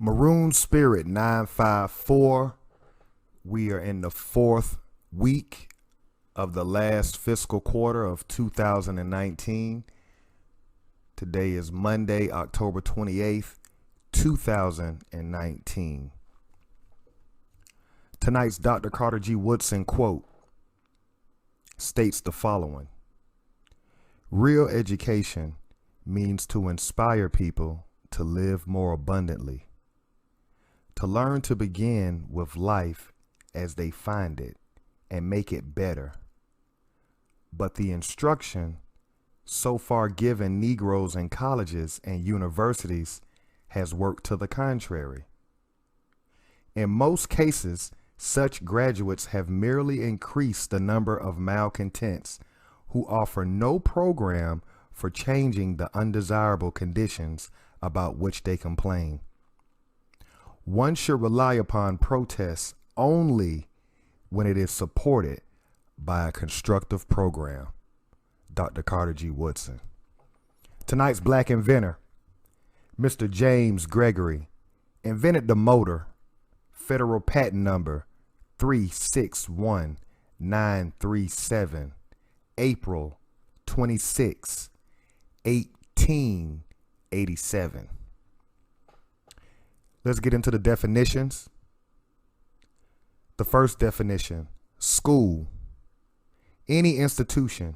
Maroon Spirit 954. We are in the fourth week of the last fiscal quarter of 2019. Today is Monday, October 28th, 2019. Tonight's Dr. Carter G. Woodson quote states the following: real education means to inspire people to live more abundantly, to learn to begin with life as they find it and make it better. But the instruction so far given Negroes in colleges and universities has worked to the contrary. In most cases, such graduates have merely increased the number of malcontents who offer no program for changing the undesirable conditions about which they complain. One should rely upon protests only when it is supported by a constructive program. Dr. Carter G. Woodson. Tonight's Black inventor, Mr. James Gregory, invented the motor, federal patent number 361937, April 26, 1887. Let's get into the definitions. The first definition: school, any institution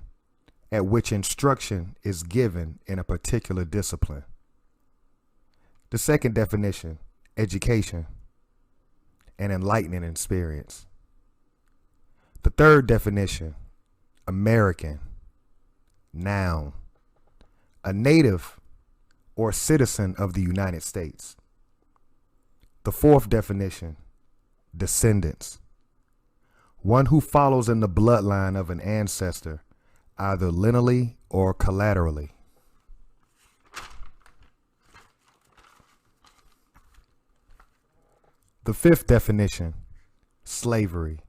at which instruction is given in a particular discipline. The second definition: education, an enlightening experience. The third definition: American, noun, a native or citizen of the United States. The fourth definition: descendants, one who follows in the bloodline of an ancestor, either lineally or collaterally. The fifth definition: slavery,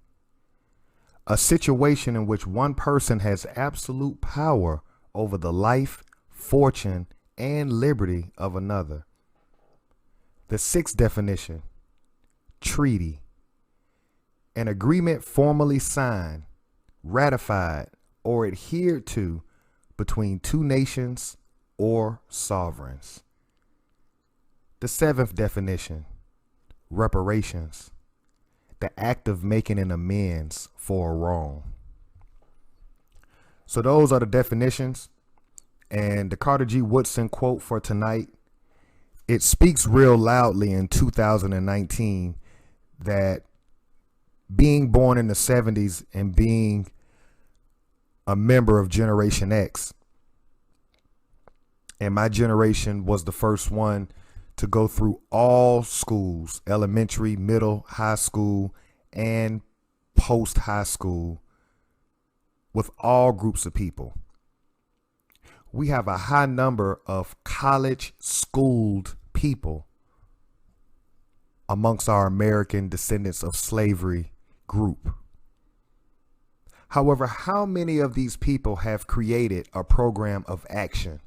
a situation in which one person has absolute power over the life, fortune, and liberty of another. The sixth definition: treaty, an agreement formally signed, ratified, or adhered to between two nations or sovereigns. The seventh definition: reparations, the act of making an amends for a wrong. So those are the definitions. And the Carter G. Woodson quote for tonight, it speaks real loudly in 2019 that being born in the 70s and being a member of Generation X, and my generation was the first one to go through all schools, elementary, middle, high school, and post-high school, with all groups of people. We have a high number of college-schooled people amongst our American descendants of slavery group. However, how many of these people have created a program of action?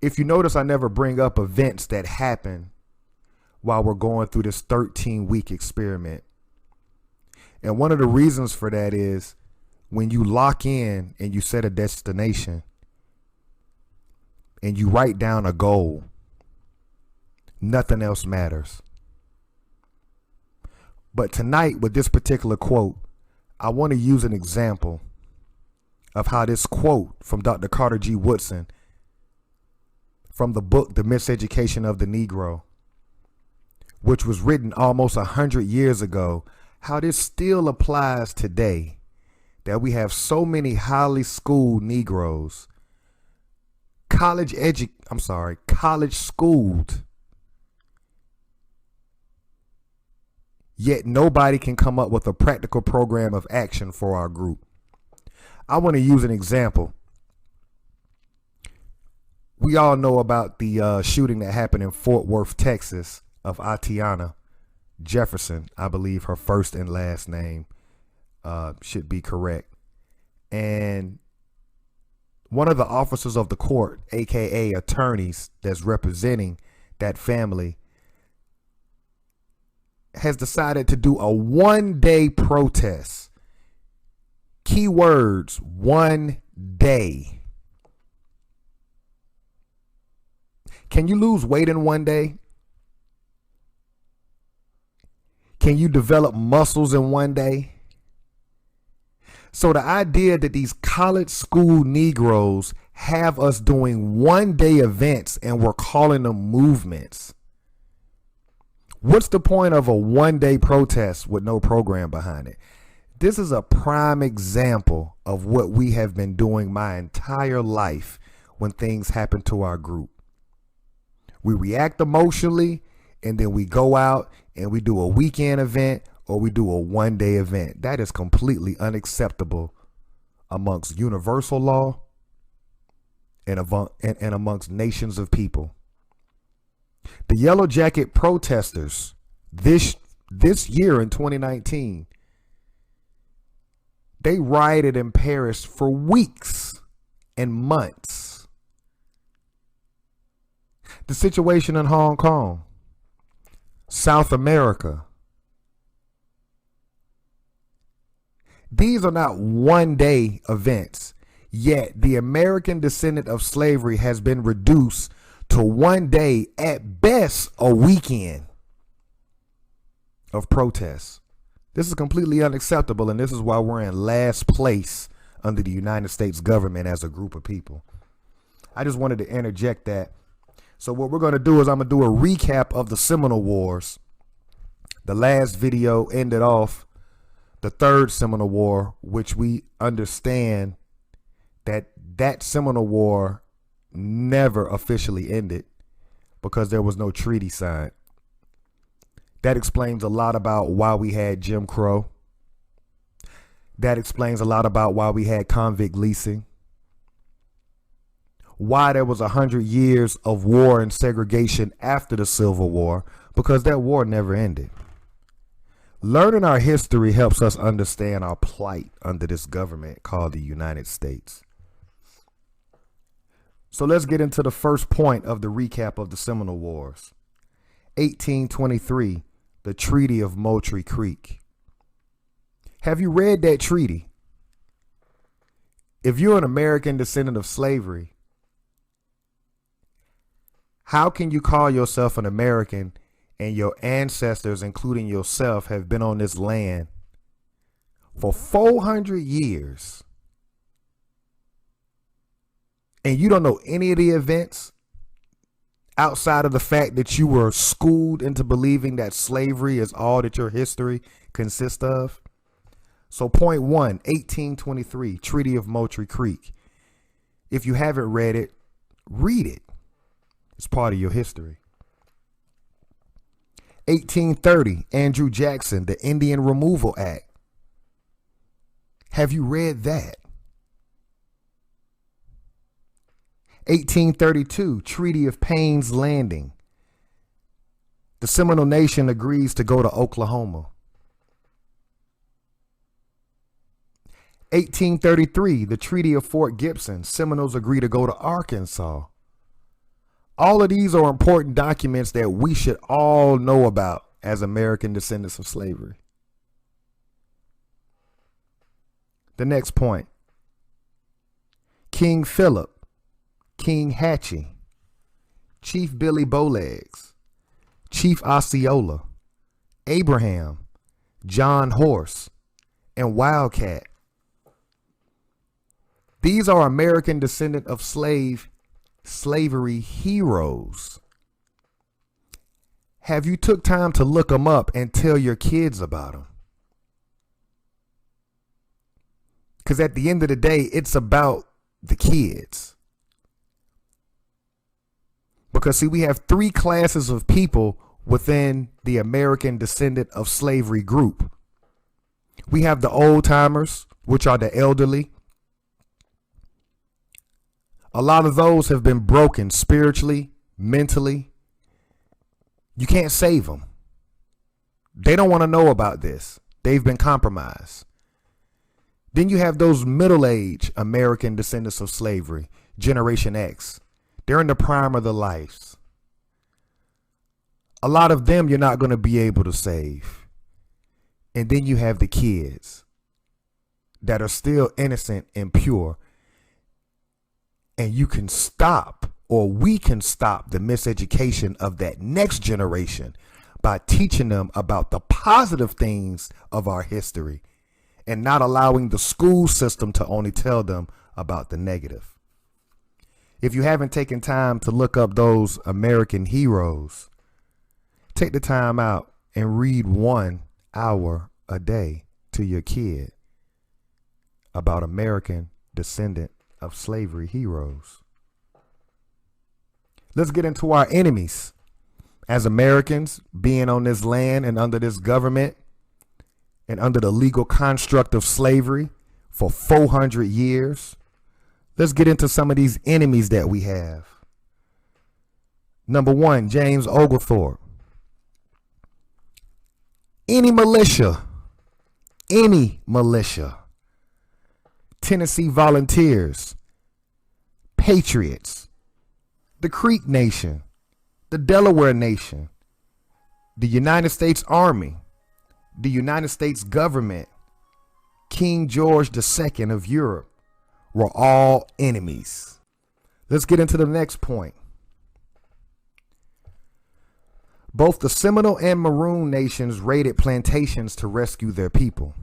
If you notice, I never bring up events that happen while we're going through this 13-week experiment. And one of the reasons for that is when you lock in and you set a destination and you write down a goal, nothing else matters. But tonight, with this particular quote, I want to use an example of how this quote from Dr. Carter G. Woodson from the book, The Miseducation of the Negro, which was written almost 100 years ago, how this still applies today, that we have so many highly schooled Negroes, college schooled, yet nobody can come up with a practical program of action for our group. I want to use an example. We all know about the shooting that happened in Fort Worth, Texas, of Atiana Jefferson. I believe her first and last name should be correct. And One of the officers of the court, aka attorneys that's representing that family, has decided to do a 1-day protest. Key words, 1 day. Can you lose weight in 1 day? Can you develop muscles in 1 day? So the idea that these college school Negroes have us doing 1-day events and we're calling them movements. What's the point of a 1-day protest with no program behind it? This is a prime example of what we have been doing my entire life when things happen to our group. We react emotionally, and then we go out and we do a weekend event or we do a 1-day event. That is completely unacceptable amongst universal law and amongst nations of people. The Yellow Jacket protesters this year in 2019, they rioted in Paris for weeks and months. The situation in Hong Kong, South America, these are not 1-day events, yet the American descendant of slavery has been reduced to 1 day, at best a weekend of protests. This is completely unacceptable, and this is why we're in last place under the United States government as a group of people. I just wanted to interject that. So what we're going to do is I'm going to do a recap of the Seminole Wars. The last video ended off the third Seminole War, which we understand that Seminole War never officially ended because there was no treaty signed. That explains a lot about why we had Jim Crow. That explains a lot about why we had convict leasing. Why there was 100 years of war and segregation after the Civil War, because that war never ended. Learning our history helps us understand our plight under this government called the United States. So let's get into the first point of the recap of the Seminole Wars. 1823, the Treaty of Moultrie Creek. Have you read that treaty? If you're an American descendant of slavery, how can you call yourself an American and your ancestors, including yourself, have been on this land for 400 years? And you don't know any of the events outside of the fact that you were schooled into believing that slavery is all that your history consists of? So point 1, 1823, Treaty of Moultrie Creek. If you haven't read it, read it. It's part of your history. 1830, Andrew Jackson, the Indian Removal Act. Have you read that? 1832, Treaty of Payne's Landing. The Seminole Nation agrees to go to Oklahoma. 1833, the Treaty of Fort Gibson. Seminoles agree to go to Arkansas. All of these are important documents that we should all know about as American descendants of slavery. The next point. King Philip, King Hatchie, Chief Billy Bowlegs, Chief Osceola, Abraham, John Horse, and Wildcat. These are American descendant of slavery heroes. Have you took time to look them up and tell your kids about them? Because at the end of the day, it's about the kids. Because see, we have 3 classes of people within the American descendant of slavery group. We have the old timers, which are the elderly. A lot of those have been broken spiritually, mentally. You can't save them. They don't want to know about this. They've been compromised. Then you have those middle-aged American descendants of slavery, Generation X. They're in the prime of their lives. A lot of them you're not going to be able to save. And then you have the kids that are still innocent and pure. And you can stop, or we can stop, the miseducation of that next generation by teaching them about the positive things of our history and not allowing the school system to only tell them about the negative. If you haven't taken time to look up those American heroes, take the time out and read 1 hour a day to your kid about American descendant of slavery heroes. Let's get into our enemies. As Americans, being on this land and under this government and under the legal construct of slavery for 400 years, let's get into some of these enemies that we have. Number 1, James Oglethorpe. Any militia, Tennessee Volunteers, Patriots, the Creek Nation, the Delaware Nation, the United States Army, the United States government, King George II of Europe were all enemies. Let's get into the next point. Both the Seminole and Maroon nations raided plantations to rescue their people.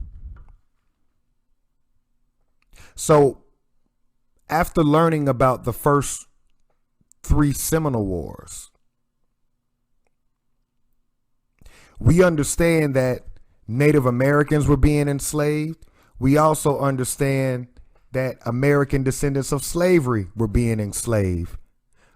So, after learning about the first 3 Seminole Wars, we understand that Native Americans were being enslaved. We also understand that American descendants of slavery were being enslaved.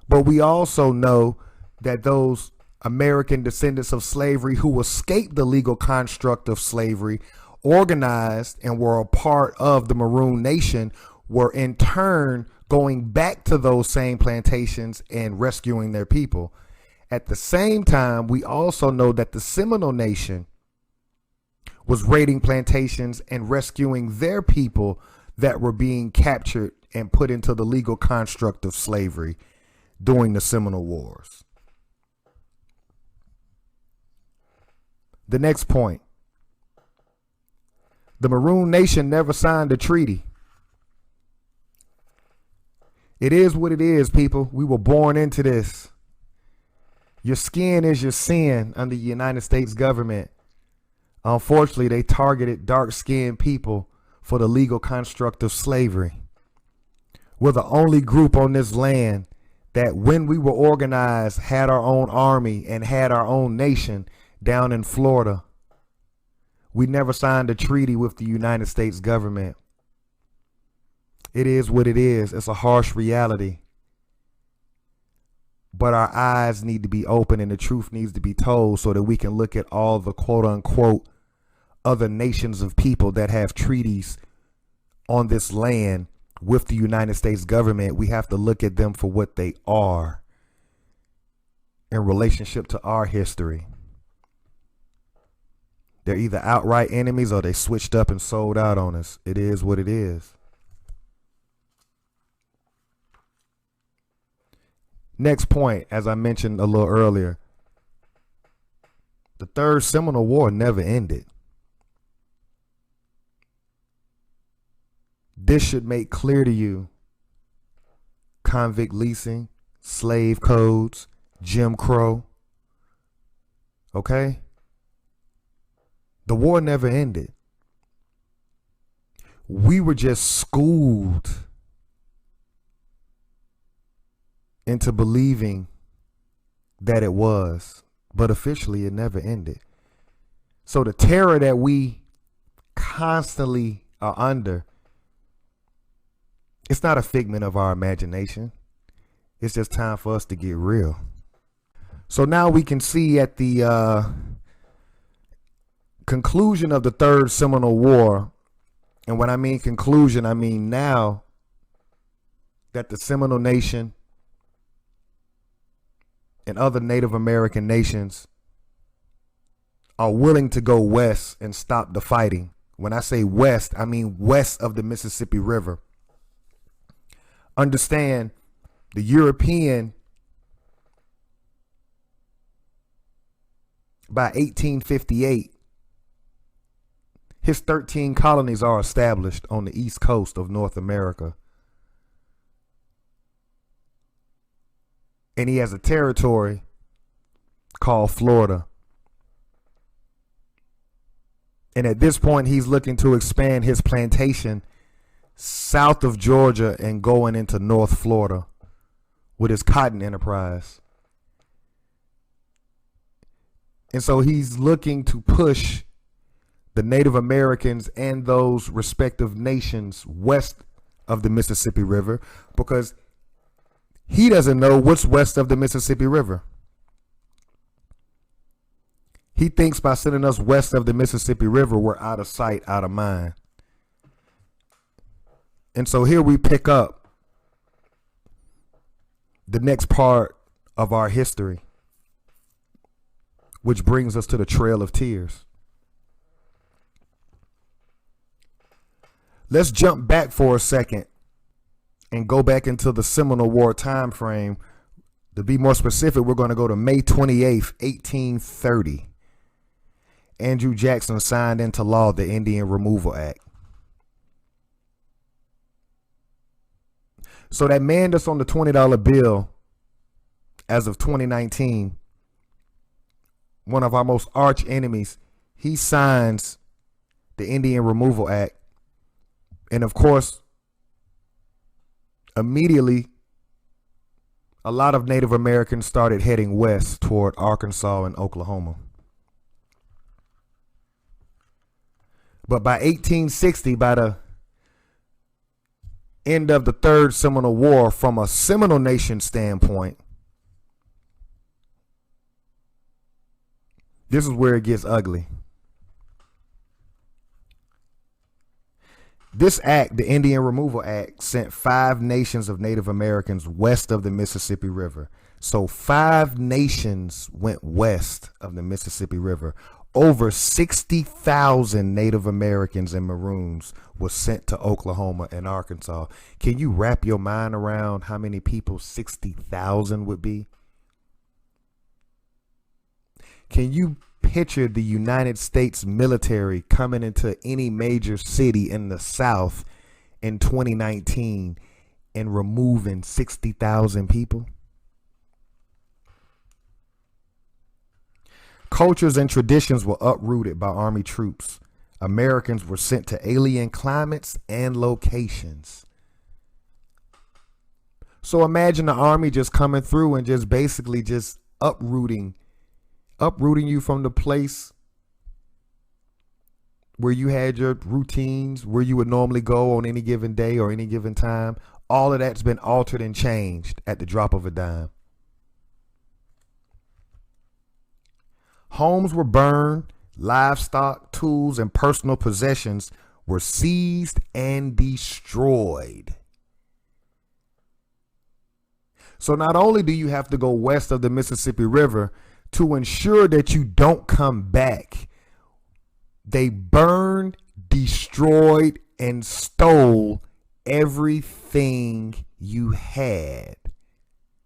But we also know that those American descendants of slavery who escaped the legal construct of slavery, organized and were a part of the Maroon Nation, were in turn going back to those same plantations and rescuing their people. At the same time, we also know that the Seminole Nation was raiding plantations and rescuing their people that were being captured and put into the legal construct of slavery during the Seminole Wars. The next point. The Maroon Nation never signed a treaty. It is what it is, people. We were born into this. Your skin is your sin under the United States government. Unfortunately, they targeted dark-skinned people for the legal construct of slavery. We're the only group on this land that, when we were organized, had our own army and had our own nation down in Florida. We never signed a treaty with the United States government. It is what it is. It's a harsh reality. But our eyes need to be open and the truth needs to be told so that we can look at all the quote unquote other nations of people that have treaties on this land with the United States government. We have to look at them for what they are in relationship to our history. They're either outright enemies or they switched up and sold out on us. It is what it is. Next point, as I mentioned a little earlier, the Third Seminole War never ended. This should make clear to you convict leasing, slave codes, Jim Crow. Okay? The war never ended. We were just schooled into believing that it was, but officially it never ended. So the terror that we constantly are under, it's not a figment of our imagination. It's just time for us to get real. So now we can see at the conclusion of the Third Seminole War, and when I mean conclusion, I mean now that the Seminole Nation and other Native American nations are willing to go west and stop the fighting When I say west, I mean west of the Mississippi River. Understand, the European, by 1858, his 13 colonies are established on the east coast of North America. And he has a territory called Florida. And at this point, he's looking to expand his plantation south of Georgia and going into North Florida with his cotton enterprise. And so he's looking to push the Native Americans and those respective nations west of the Mississippi River, because he doesn't know what's west of the Mississippi River. He thinks by sending us west of the Mississippi River, we're out of sight, out of mind. And so here we pick up the next part of our history, which brings us to the Trail of Tears. Let's jump back for a second and go back into the Seminole War time frame. To be more specific, we're going to go to May 28th, 1830. Andrew Jackson signed into law the Indian Removal Act. So that man that's on the $20 bill as of 2019, one of our most arch enemies, he signs the Indian Removal Act. And of course, immediately, a lot of Native Americans started heading west toward Arkansas and Oklahoma. But by 1860, by the end of the Third Seminole War, from a Seminole Nation standpoint, this is where it gets ugly. This act, the Indian Removal Act, sent 5 nations of Native Americans west of the Mississippi River. So 5 nations went west of the Mississippi River. Over 60,000 Native Americans and Maroons were sent to Oklahoma and Arkansas. Can you wrap your mind around how many people 60,000 would be? Can you picture the United States military coming into any major city in the South in 2019 and removing 60,000 people? Cultures and traditions were uprooted by Army troops. Americans were sent to alien climates and locations. So imagine the Army just coming through and just basically just uprooting you from the place where you had your routines, where you would normally go on any given day or any given time. All of that's been altered and changed at the drop of a dime. Homes were burned, livestock, tools, and personal possessions were seized and destroyed. So not only do you have to go west of the Mississippi River to ensure that you don't come back, they burned, destroyed, and stole everything you had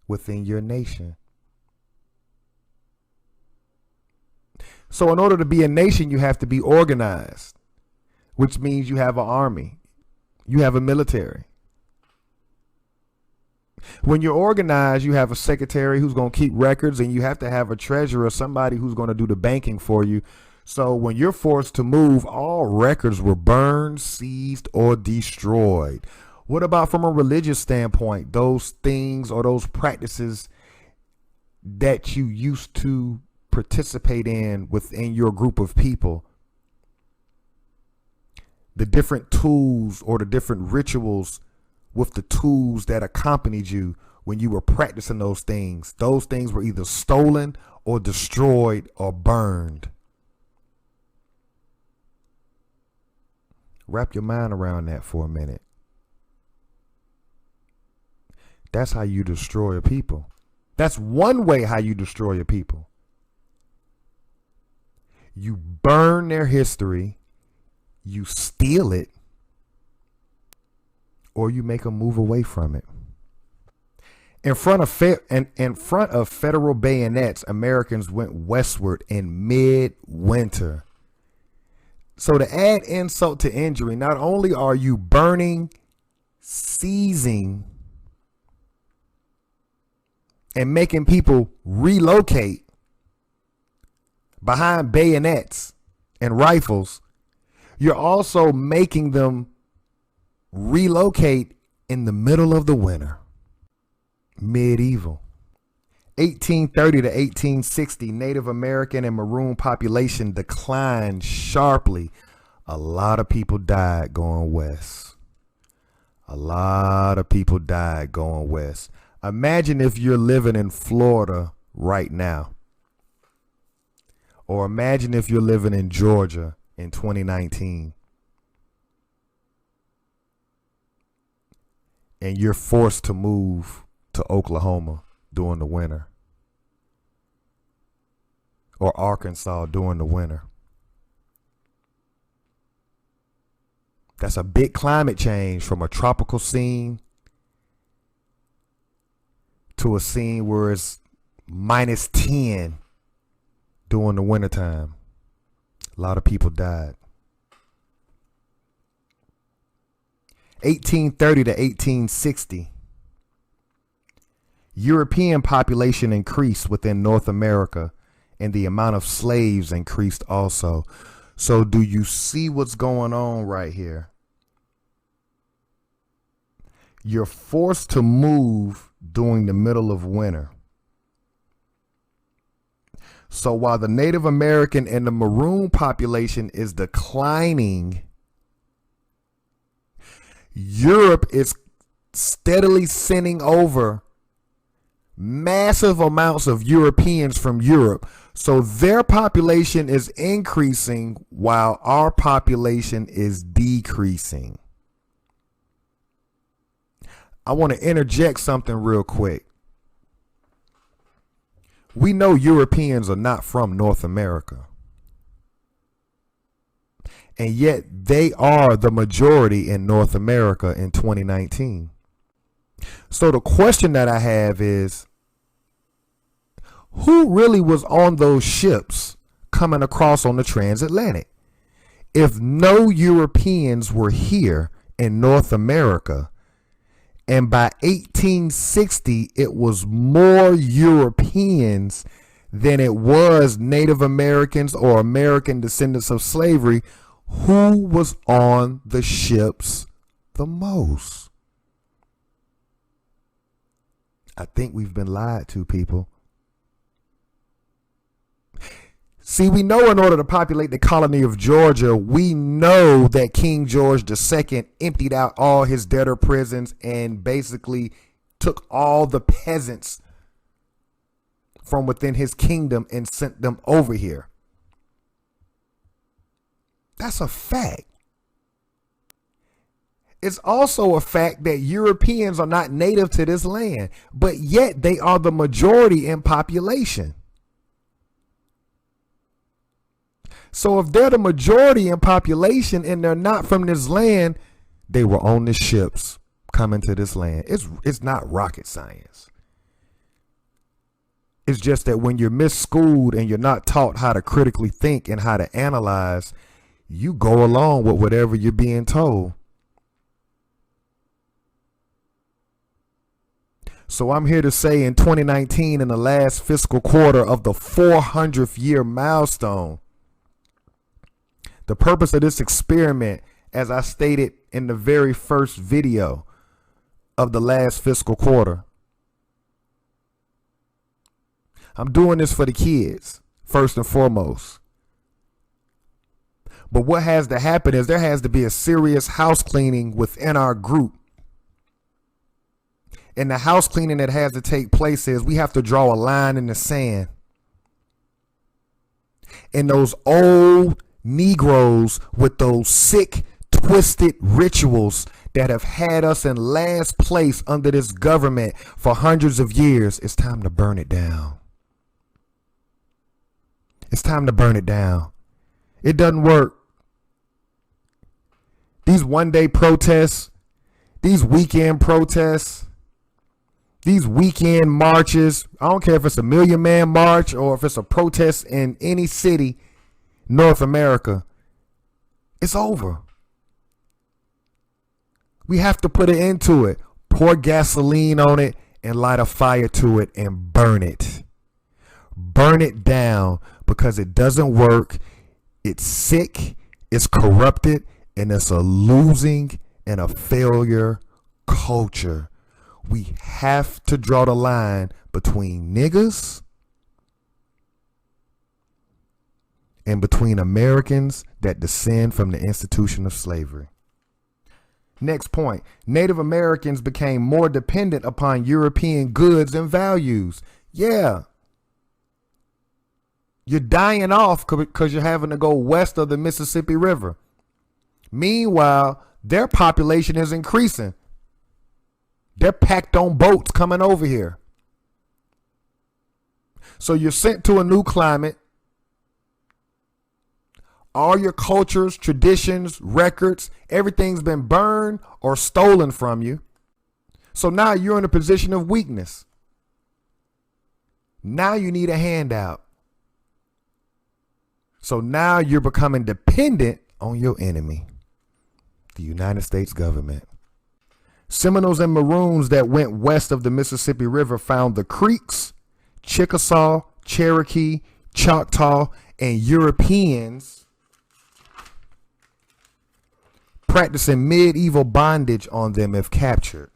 within your nation. So in order to be a nation, you have to be organized, which means you have an army, you have a military. When you're organized, you have a secretary who's going to keep records, and you have to have a treasurer, somebody who's going to do the banking for you. So when you're forced to move, all records were burned, seized, or destroyed. What about from a religious standpoint? Those things or those practices that you used to participate in within your group of people, the different tools or the different rituals with the tools that accompanied you when you were practicing those things were either stolen or destroyed or burned. Wrap your mind around that for a minute. That's how you destroy a people. That's one way how you destroy a people. You burn their history, you steal it, or you make them move away from it. In front of federal bayonets, Americans went westward in midwinter. So to add insult to injury, not only are you burning, seizing, and making people relocate behind bayonets and rifles, you're also making them relocate in the middle of the winter. Medieval. 1830 to 1860, Native American and Maroon population declined sharply. A lot of people died going west. A lot of people died going west. Imagine if you're living in Florida right now. Or imagine if you're living in Georgia in 2019. And you're forced to move to Oklahoma during the winter, or Arkansas during the winter. That's a big climate change from a tropical scene to a scene where it's -10 during the wintertime. A lot of people died. 1830 to 1860. European population increased within North America, and the amount of slaves increased also. So do you see what's going on right here? You're forced to move during the middle of winter. So while the Native American and the Maroon population is declining, Europe is steadily sending over massive amounts of Europeans from Europe. So their population is increasing while our population is decreasing. I want to interject something real quick. We know Europeans are not from North America. And yet they are the majority in North America in 2019. So the question that I have is, who really was on those ships coming across on the transatlantic? If no Europeans were here in North America, and by 1860 it was more Europeans than it was Native Americans or American descendants of slavery, who was on the ships the most? I think we've been lied to, people. See, we know in order to populate the colony of Georgia, we know that King George II emptied out all his debtor prisons and basically took all the peasants from within his kingdom and sent them over here. That's a fact. It's also a fact that Europeans are not native to this land, but yet they are the majority in population. So if they're the majority in population and they're not from this land, they were on the ships coming to this land. It's not rocket science. It's just that when you're misschooled and you're not taught how to critically think and how to analyze, you go along with whatever you're being told. So I'm here to say in 2019, in the last fiscal quarter of the 400th year milestone, the purpose of this experiment, as I stated in the very first video of the last fiscal quarter, I'm doing this for the kids, first and foremost. But what has to happen is there has to be a serious house cleaning within our group. And the house cleaning that has to take place is we have to draw a line in the sand. And those old Negroes with those sick, twisted rituals that have had us in last place under this government for hundreds of years, it's time to burn it down. It's time to burn it down. It doesn't work. These one-day protests, these weekend protests, these weekend marches. I don't care if it's a Million Man March or if it's a protest in any city, North America. It's over. We have to put an end to it. Pour gasoline on it and light a fire to it and burn it. Burn it down because it doesn't work. It's sick, it's corrupted, and it's a losing and a failure culture. We have to draw the line between niggas and between Americans that descend from the institution of slavery. Next point, Native Americans became more dependent upon European goods and values. Yeah. You're dying off because you're having to go west of the Mississippi River. Meanwhile, their population is increasing. They're packed on boats coming over here. So you're sent to a new climate. All your cultures, traditions, records, everything's been burned or stolen from you. So now you're in a position of weakness. Now you need a handout. So now you're becoming dependent on your enemy, the United States government. Seminoles and Maroons that went west of the Mississippi River found the Creeks, Chickasaw, Cherokee, Choctaw, and Europeans practicing medieval bondage on them if captured.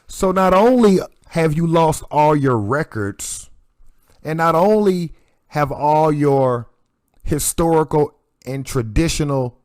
So not only have you lost all your records, and not only have all your historical and traditional,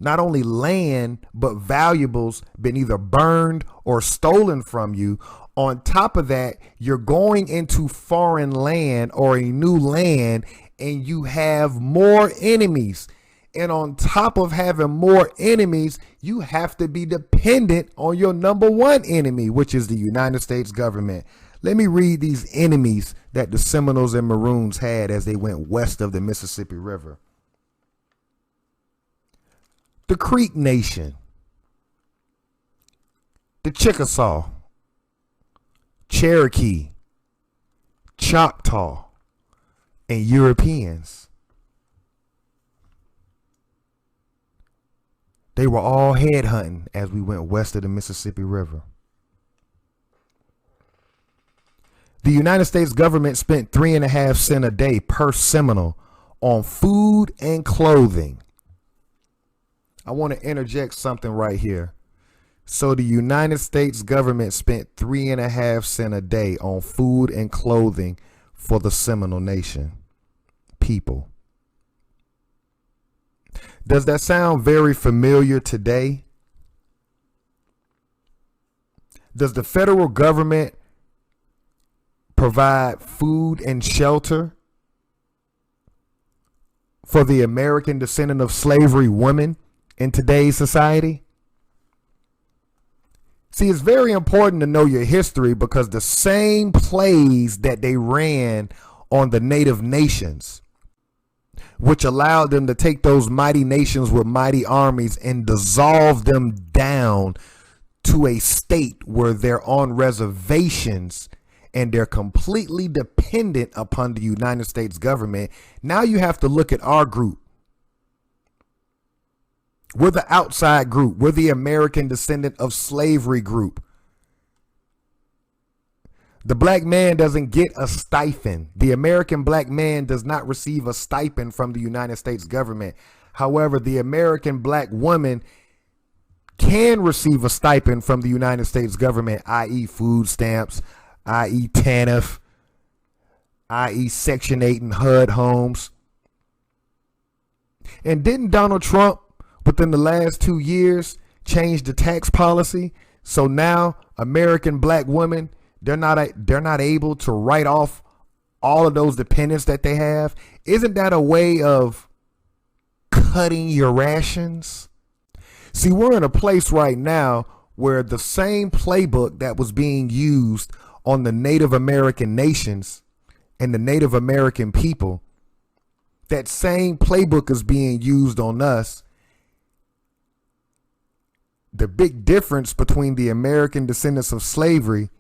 not only land, but valuables been either burned or stolen from you, on top of that, you're going into foreign land or a new land and you have more enemies. And on top of having more enemies, you have to be dependent on your number one enemy, which is the United States government. Let me read these enemies that the Seminoles and Maroons had as they went west of the Mississippi River. The Creek Nation, the Chickasaw, Cherokee, Choctaw, and Europeans. They were all headhunting as we went west of the Mississippi River. The United States government spent 3.5 cents a day per Seminole on food and clothing. I want to interject something right here. So the United States government spent 3.5 cents a day on food and clothing for the Seminole Nation people. Does that sound very familiar today? Does the federal government provide food and shelter for the American descendant of slavery women in today's society? See, it's very important to know your history because the same plays that they ran on the native nations, which allowed them to take those mighty nations with mighty armies and dissolve them down to a state where they're on reservations and they're completely dependent upon the United States government. Now you have to look at our group. We're the outside group. We're the American descendant of slavery group. The black man doesn't get a stipend. The American black man does not receive a stipend from the United States government. However, the American black woman can receive a stipend from the United States government, i.e. food stamps, i.e. TANF, i.e. Section 8 and HUD homes. And didn't Donald Trump, within the last 2 years, change the tax policy? So now American black women, they're not able to write off all of those dependents that they have. Isn't that a way of cutting your rations? See, we're in a place right now where the same playbook that was being used on the Native American nations and the Native American people, that same playbook is being used on us. the big difference between the American descendants of slavery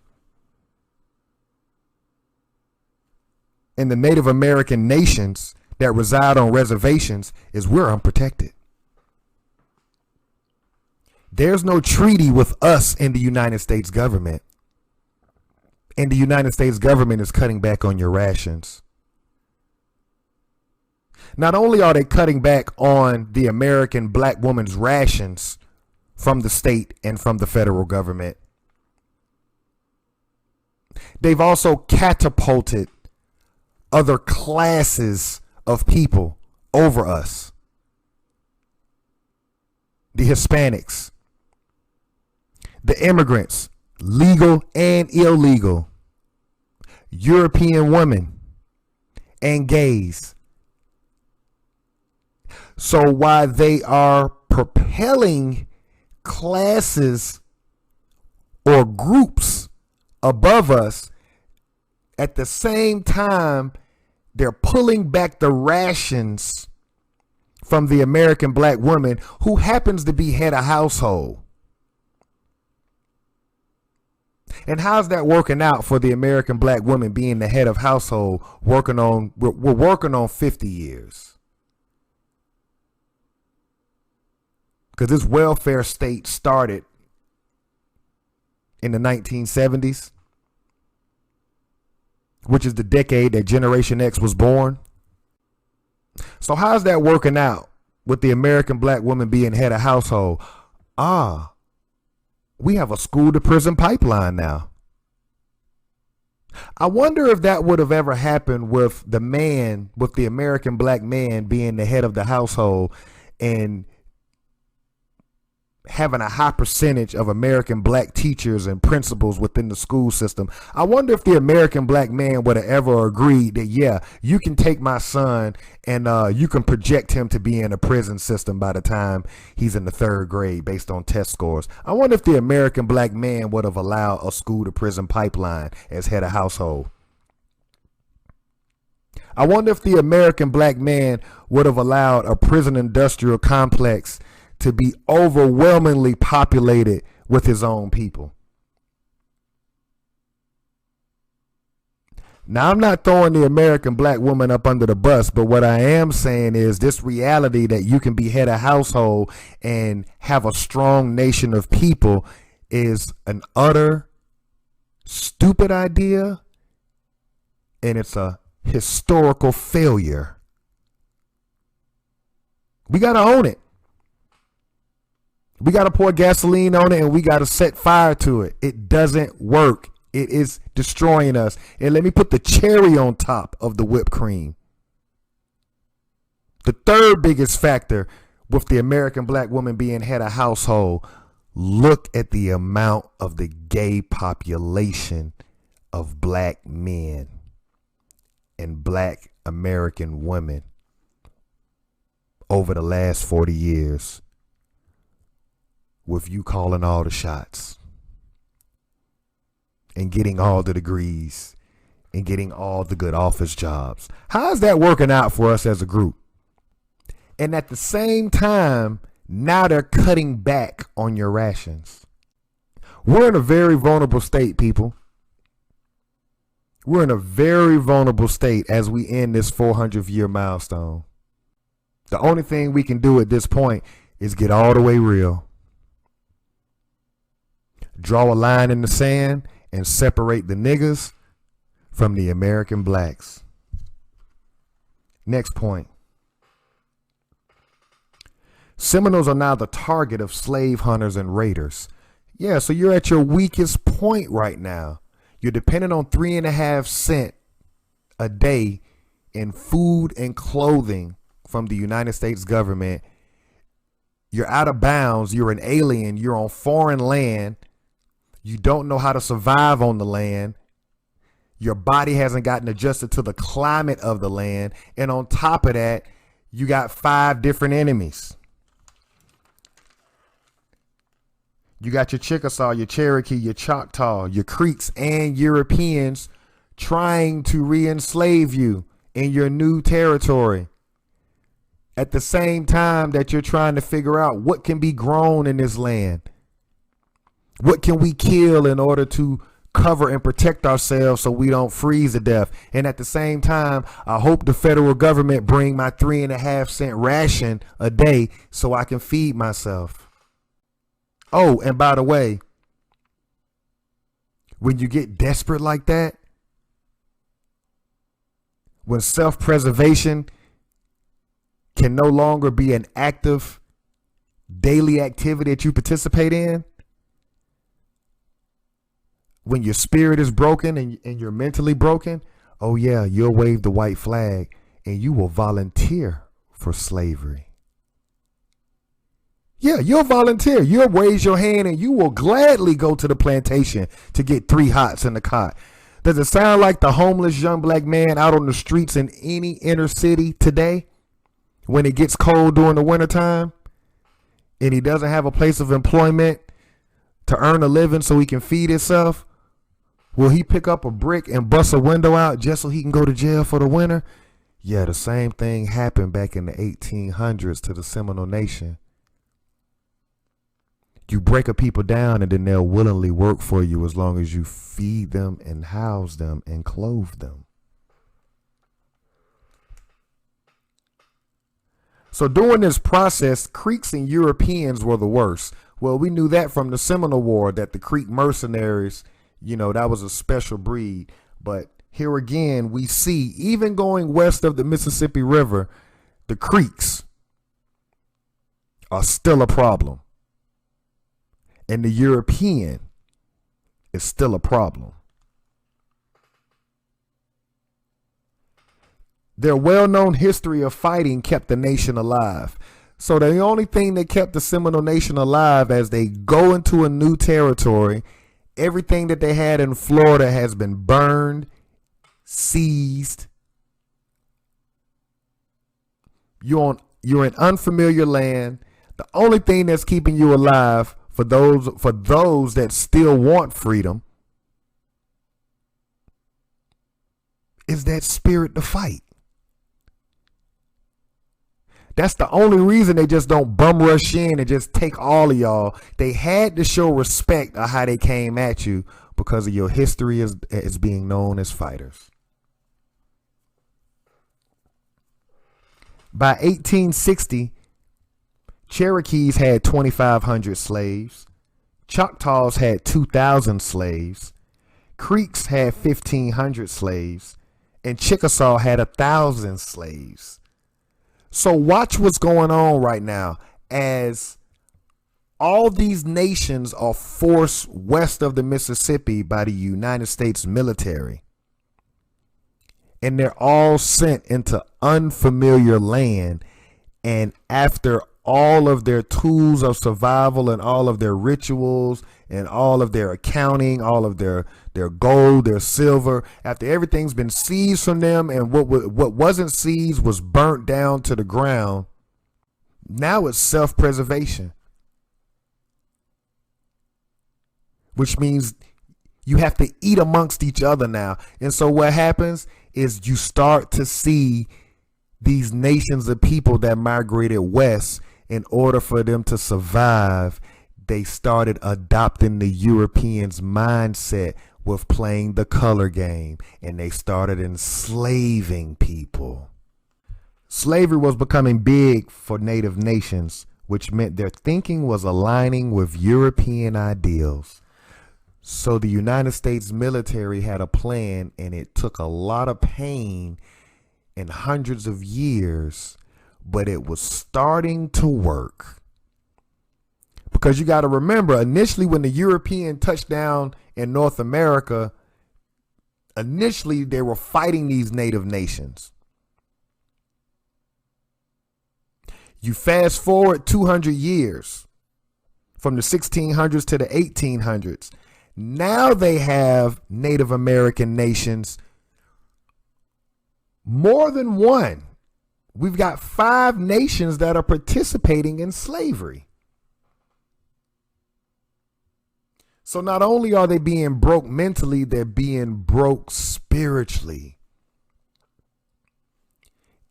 and the Native American nations that reside on reservations is we're unprotected. There's no treaty with us in the United States government. And the United States government is cutting back on your rations. Not only are they cutting back on the American black woman's rations from the state and from the federal government, they've also catapulted other classes of people over us. The Hispanics, the immigrants, legal and illegal, European women, and gays. So while they are propelling classes or groups above us, at the same time, they're pulling back the rations from the American black woman who happens to be head of household. And how's that working out for the American black woman being the head of household, we're working on 50 years? Because this welfare state started in the 1970s, which is the decade that Generation X was born. So how's that working out with the American black woman being head of household? We have a school to prison pipeline now. I wonder if that would have ever happened with the American black man being the head of the household and having a high percentage of American black teachers and principals within the school system. I wonder if the American black man would have ever agreed that, yeah, you can take my son and you can project him to be in a prison system by the time he's in the 3rd grade based on test scores. I wonder if the American black man would have allowed a school to prison pipeline as head of household. I wonder if the American black man would have allowed a prison industrial complex to be overwhelmingly populated with his own people. Now, I'm not throwing the American black woman up under the bus, but what I am saying is this reality that you can be head of household and have a strong nation of people is an utter stupid idea, and it's a historical failure. We got to own it. We got to pour gasoline on it and we got to set fire to it. It doesn't work. It is destroying us. And let me put the cherry on top of the whipped cream. The third biggest factor with the American black woman being head of household, look at the amount of the gay population of black men and black American women over the last 40 years. With you calling all the shots and getting all the degrees and getting all the good office jobs. How's that working out for us as a group? And at the same time, now they're cutting back on your rations. We're in a very vulnerable state, people. We're in a very vulnerable state as we end this 400th year milestone. The only thing we can do at this point is get all the way real. Draw a line in the sand and separate the niggas from the American blacks. Next point. Seminoles are now the target of slave hunters and raiders. Yeah, so you're at your weakest point right now. You're dependent on 3.5 cents a day in food and clothing from the United States government. You're out of bounds. You're an alien. You're on foreign land. You don't know how to survive on the land. Your body hasn't gotten adjusted to the climate of the land. And on top of that, you got 5 different enemies. You got your Chickasaw, your Cherokee, your Choctaw, your Creeks, and Europeans trying to re-enslave you in your new territory. At the same time that you're trying to figure out what can be grown in this land. What can we kill in order to cover and protect ourselves so we don't freeze to death? And at the same time, I hope the federal government bring my 3.5 cent ration a day so I can feed myself. Oh, and by the way, when you get desperate like that, when self-preservation can no longer be an active daily activity that you participate in, when your spirit is broken and you're mentally broken, oh yeah, you'll wave the white flag and you will volunteer for slavery. Yeah, you'll volunteer. You'll raise your hand and you will gladly go to the plantation to get 3 hots in the cot. Does it sound like the homeless young black man out on the streets in any inner city today when it gets cold during the wintertime and he doesn't have a place of employment to earn a living so he can feed himself? Will he pick up a brick and bust a window out just so he can go to jail for the winter? Yeah, the same thing happened back in the 1800s to the Seminole Nation. You break a people down and then they'll willingly work for you as long as you feed them and house them and clothe them. So during this process, Creeks and Europeans were the worst. Well, we knew that from the Seminole War, that the Creek mercenaries, that was a special breed. But here again, we see, even going west of the Mississippi River, the Creeks are still a problem. And the European is still a problem. Their well-known history of fighting kept the nation alive. So the only thing that kept the Seminole Nation alive as they go into a new territory, everything that they had in Florida has been burned, seized. You're in unfamiliar land. The only thing that's keeping you alive for those that still want freedom is that spirit to fight. That's the only reason they just don't bum rush in and just take all of y'all. They had to show respect of how they came at you because of your history as being known as fighters. By 1860, Cherokees had 2,500 slaves. Choctaws had 2,000 slaves. Creeks had 1,500 slaves. And Chickasaw had 1,000 slaves. So watch what's going on right now as all these nations are forced west of the Mississippi by the United States military. And they're all sent into unfamiliar land. And after all of their tools of survival and all of their rituals and all of their accounting, all of their gold, their silver, after everything's been seized from them and what wasn't seized was burnt down to the ground, now it's self-preservation. Which means you have to eat amongst each other now. And so what happens is you start to see these nations of people that migrated west. In order for them to survive, they started adopting the Europeans' mindset with playing the color game, and they started enslaving people. Slavery was becoming big for native nations, which meant their thinking was aligning with European ideals. So the United States military had a plan, and it took a lot of pain and hundreds of years, but it was starting to work. Because you got to remember, initially when the European touched down in North America, initially they were fighting these native nations. You fast forward 200 years from the 1600s to the 1800s. Now they have Native American nations, more than one. We've got 5 nations that are participating in slavery. So not only are they being broke mentally, they're being broke spiritually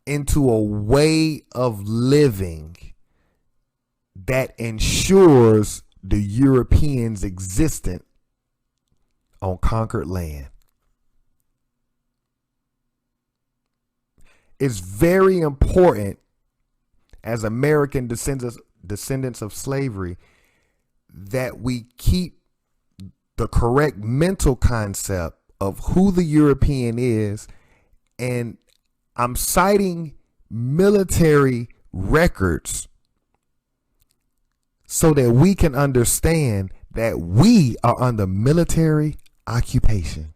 into a way of living that ensures the Europeans' existence on conquered land. It's very important as American descendants of slavery that we keep the correct mental concept of who the European is. And I'm citing military records so that we can understand that we are under military occupation.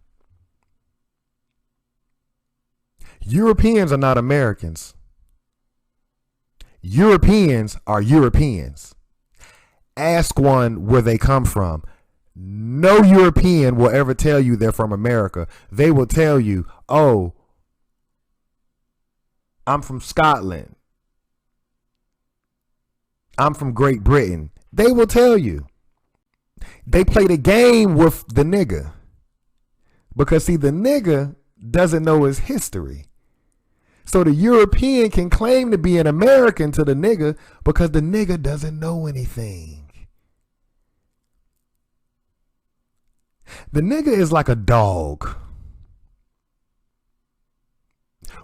Europeans are not Americans. Europeans are Europeans. Ask one where they come from. No European will ever tell you they're from America. They will tell you, oh, I'm from Scotland. I'm from Great Britain. They will tell you. They play the game with the nigga. Because see, the nigga doesn't know his history. So the European can claim to be an American to the nigga because the nigga doesn't know anything. The nigga is like a dog.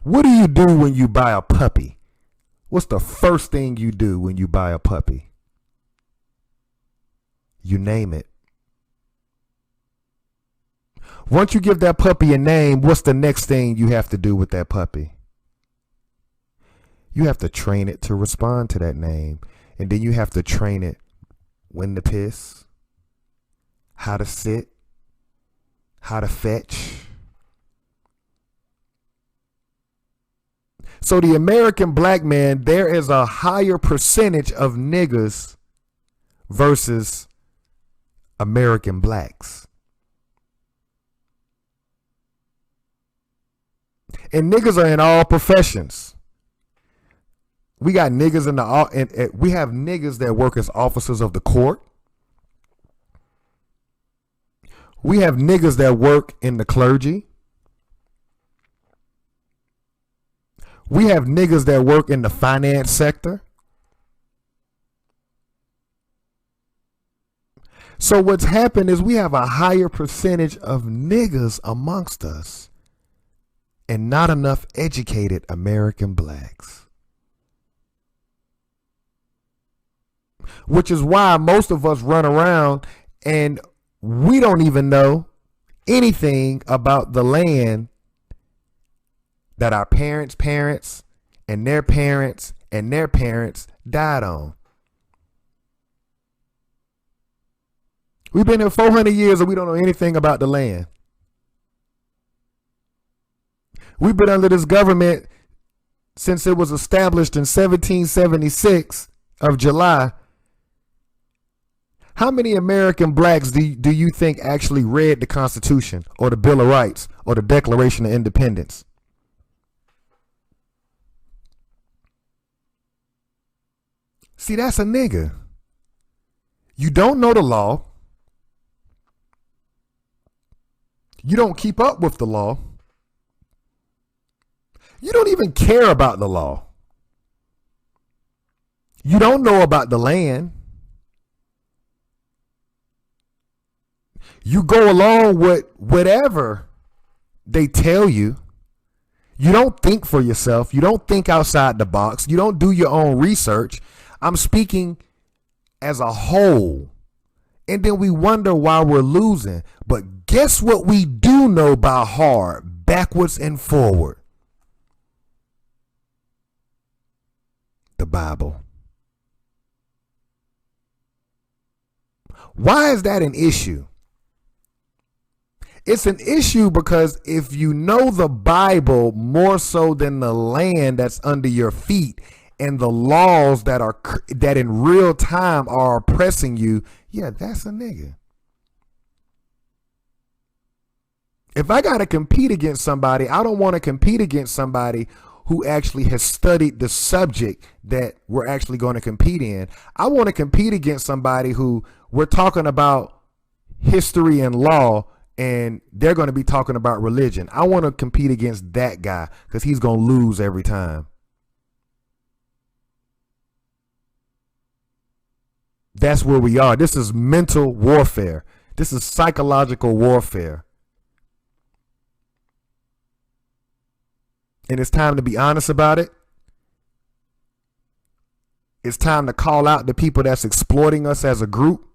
What do you do when you buy a puppy? What's the first thing you do when you buy a puppy? You name it. Once you give that puppy a name, what's the next thing you have to do with that puppy? You have to train it to respond to that name. And then you have to train it when to piss, how to sit, how to fetch. So the American black man, there is a higher percentage of niggas versus American blacks. And niggas are in all professions. We got niggas in the we have niggas that work as officers of the court. We have niggas that work in the clergy. We have niggas that work in the finance sector. So what's happened is we have a higher percentage of niggas amongst us and not enough educated American blacks. Which is why most of us run around and we don't even know anything about the land that our parents and their parents and their parents died on. We've been here 400 years and we don't know anything about the land. We've been under this government since it was established in 1776 of July. How many American blacks do you think actually read the Constitution or the Bill of Rights or the Declaration of Independence? See, that's a nigga. You don't know the law. You don't keep up with the law. You don't even care about the law. You don't know about the land. You go along with whatever they tell you. You don't think for yourself. You don't think outside the box. You don't do your own research. I'm speaking as a whole. And then we wonder why we're losing. But guess what we do know by heart, backwards and forward? The Bible. Why is that an issue? It's an issue because if you know the Bible more so than the land that's under your feet and the laws that in real time are oppressing you, yeah, that's a nigga. If I got to compete against somebody, I don't want to compete against somebody who actually has studied the subject that we're actually going to compete in. I want to compete against somebody who we're talking about history and law and they're going to be talking about religion. I want to compete against that guy because he's going to lose every time. That's where we are. This is mental warfare. This is psychological warfare. And it's time to be honest about it. It's time to call out the people that's exploiting us as a group.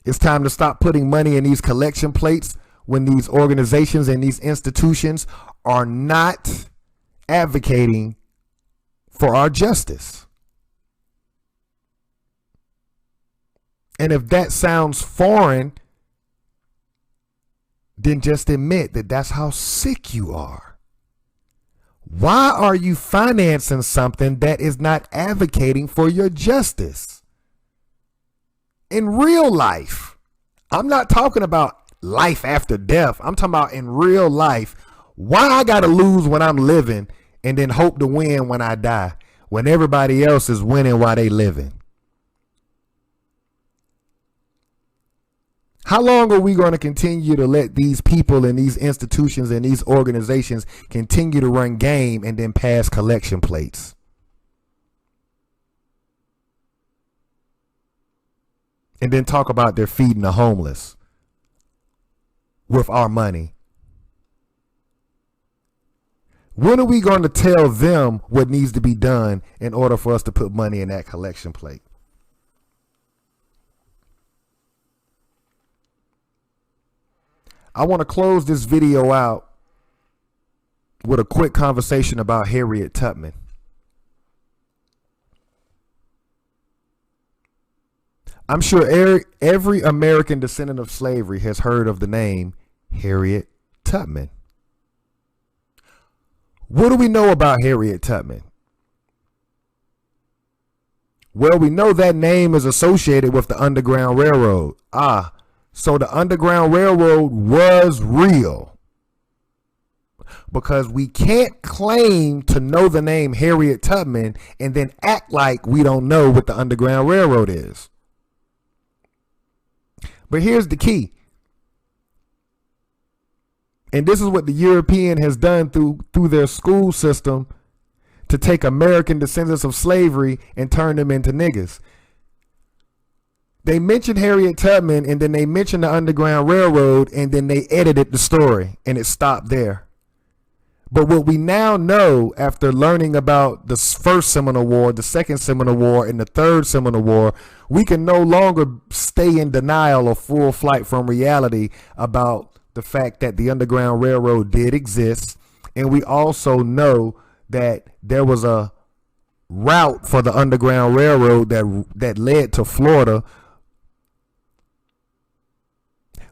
It's time to stop putting money in these collection plates when these organizations and these institutions are not advocating for our justice. And if that sounds foreign, then just admit that that's how sick you are. Why are you financing something that is not advocating for your justice? In real life, I'm not talking about life after death. I'm talking about in real life. Why I gotta lose when I'm living and then hope to win when I die, when everybody else is winning while they living? How long are we going to continue to let these people and these institutions and these organizations continue to run game and then pass collection plates? And then talk about they're feeding the homeless with our money? When are we going to tell them what needs to be done in order for us to put money in that collection plate? I want to close this video out with a quick conversation about Harriet Tubman. I'm sure every American descendant of slavery has heard of the name Harriet Tubman. What do we know about Harriet Tubman? Well, we know that name is associated with the Underground Railroad. So the Underground Railroad was real. Because we can't claim to know the name Harriet Tubman and then act like we don't know what the Underground Railroad is. But here's the key. And this is what the European has done through their school system to take American descendants of slavery and turn them into niggas. They mentioned Harriet Tubman and then they mentioned the Underground Railroad and then they edited the story and it stopped there. But what we now know after learning about the first Seminole War, the second Seminole War, and the third Seminole War, we can no longer stay in denial or full flight from reality about the fact that the Underground Railroad did exist. And we also know that there was a route for the Underground Railroad that led to Florida.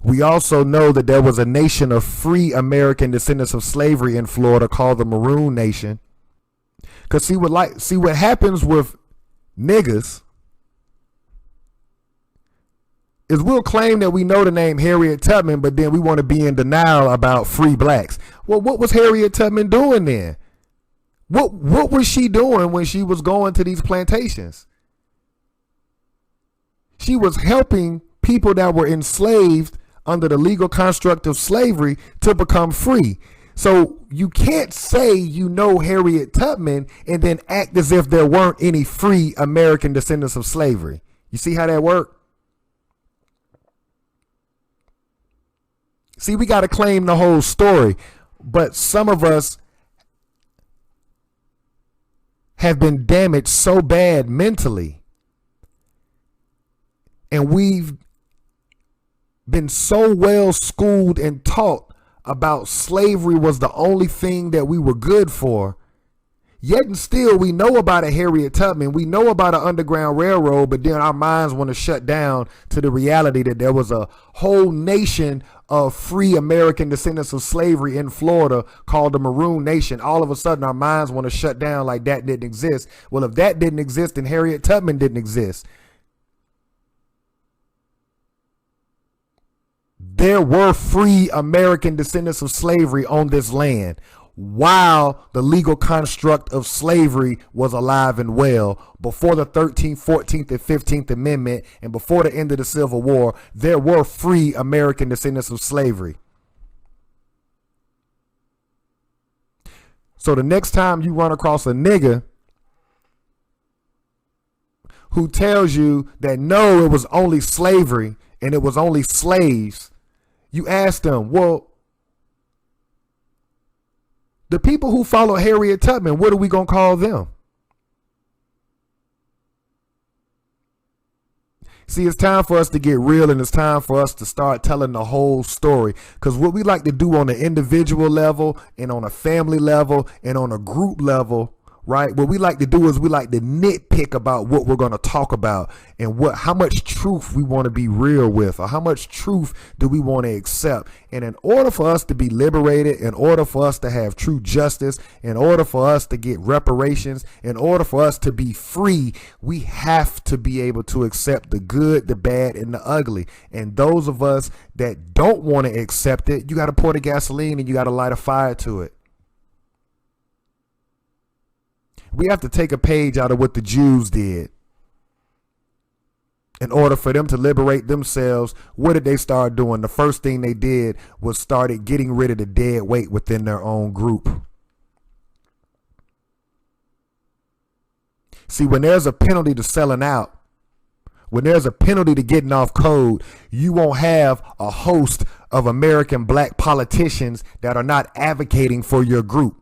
We also know that there was a nation of free American descendants of slavery in Florida called the Maroon Nation. Because see what happens with niggas is we'll claim that we know the name Harriet Tubman, but then we want to be in denial about free blacks. Well, what was Harriet Tubman doing then? What was she doing when she was going to these plantations? She was helping people that were enslaved under the legal construct of slavery to become free. So you can't say you know Harriet Tubman and then act as if there weren't any free American descendants of slavery. You see how that worked? See, we got to claim the whole story, but some of us have been damaged so bad mentally, and we've been so well schooled and taught about slavery was the only thing that we were good for. Yet and still, we know about a Harriet Tubman, we know about an Underground Railroad, but then our minds want to shut down to the reality that there was a whole nation of free American descendants of slavery in Florida called the Maroon Nation. All of a sudden, our minds want to shut down like that didn't exist. Well, if that didn't exist, then Harriet Tubman didn't exist. There were free American descendants of slavery on this land while the legal construct of slavery was alive and well. Before the 13th, 14th, and 15th Amendment, and before the end of the Civil War, there were free American descendants of slavery. So the next time you run across a nigga who tells you that no, it was only slavery and it was only slaves, you ask them, well, the people who follow Harriet Tubman, what are we going to call them? See, it's time for us to get real, and it's time for us to start telling the whole story. Because what we like to do on the individual level and on a family level and on a group level, right? What we like to do is we like to nitpick about what we're going to talk about and how much truth we want to be real with, or how much truth do we want to accept. And in order for us to be liberated, in order for us to have true justice, in order for us to get reparations, in order for us to be free, we have to be able to accept the good, the bad, and the ugly. And those of us that don't want to accept it, you got to pour the gasoline and you got to light a fire to it. We have to take a page out of what the Jews did. In order for them to liberate themselves, what did they start doing? The first thing they did was started getting rid of the dead weight within their own group. See, when there's a penalty to selling out, when there's a penalty to getting off code, you won't have a host of American black politicians that are not advocating for your group.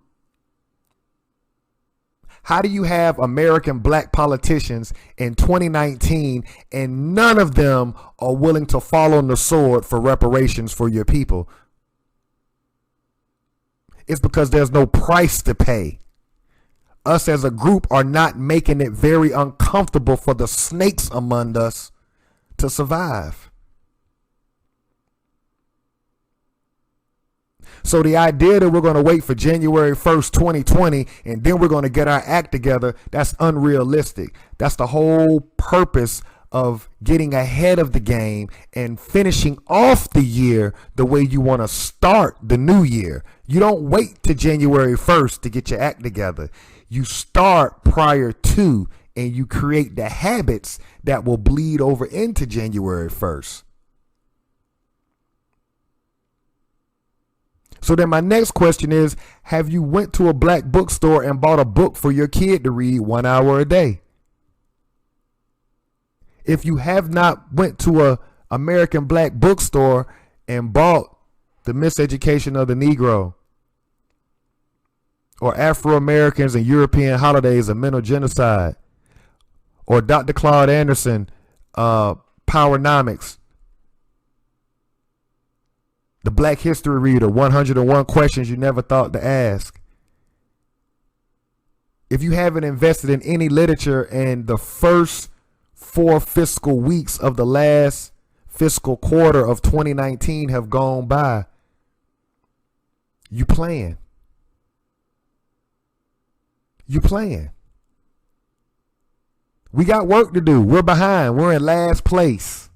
How do you have American black politicians in 2019 and none of them are willing to fall on the sword for reparations for your people? It's because there's no price to pay. Us as a group are not making it very uncomfortable for the snakes among us to survive. So the idea that we're going to wait for January 1st, 2020, and then we're going to get our act together, that's unrealistic. That's the whole purpose of getting ahead of the game and finishing off the year the way you want to start the new year. You don't wait to January 1st to get your act together. You start prior to, and you create the habits that will bleed over into January 1st. So then my next question is, have you went to a black bookstore and bought a book for your kid to read 1 hour a day? If you have not went to a American black bookstore and bought The Miseducation of the Negro, or Afro-Americans and European Holidays of Mental Genocide, or Dr. Claude Anderson, Powernomics, The Black History Reader, 101 Questions You Never Thought to Ask. If you haven't invested in any literature and the first 4 fiscal weeks of the last fiscal quarter of 2019 have gone by, you playing. You playing. We got work to do. We're behind. We're in last place.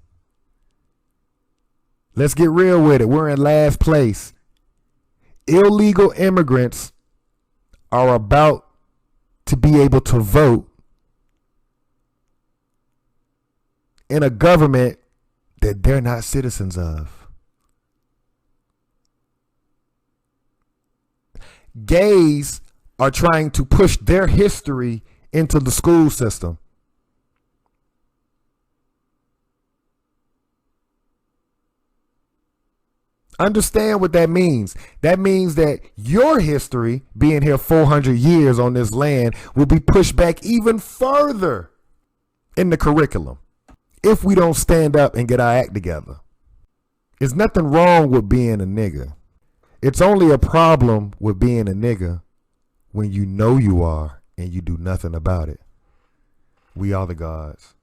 Let's get real with it. We're in last place. Illegal immigrants are about to be able to vote in a government that they're not citizens of. Gays are trying to push their history into the school system. Understand what that means. That means that your history, being here 400 years on this land, will be pushed back even further in the curriculum if we don't stand up and get our act together. There's nothing wrong with being a nigga. It's only a problem with being a nigga when you know you are and you do nothing about it. We are the gods.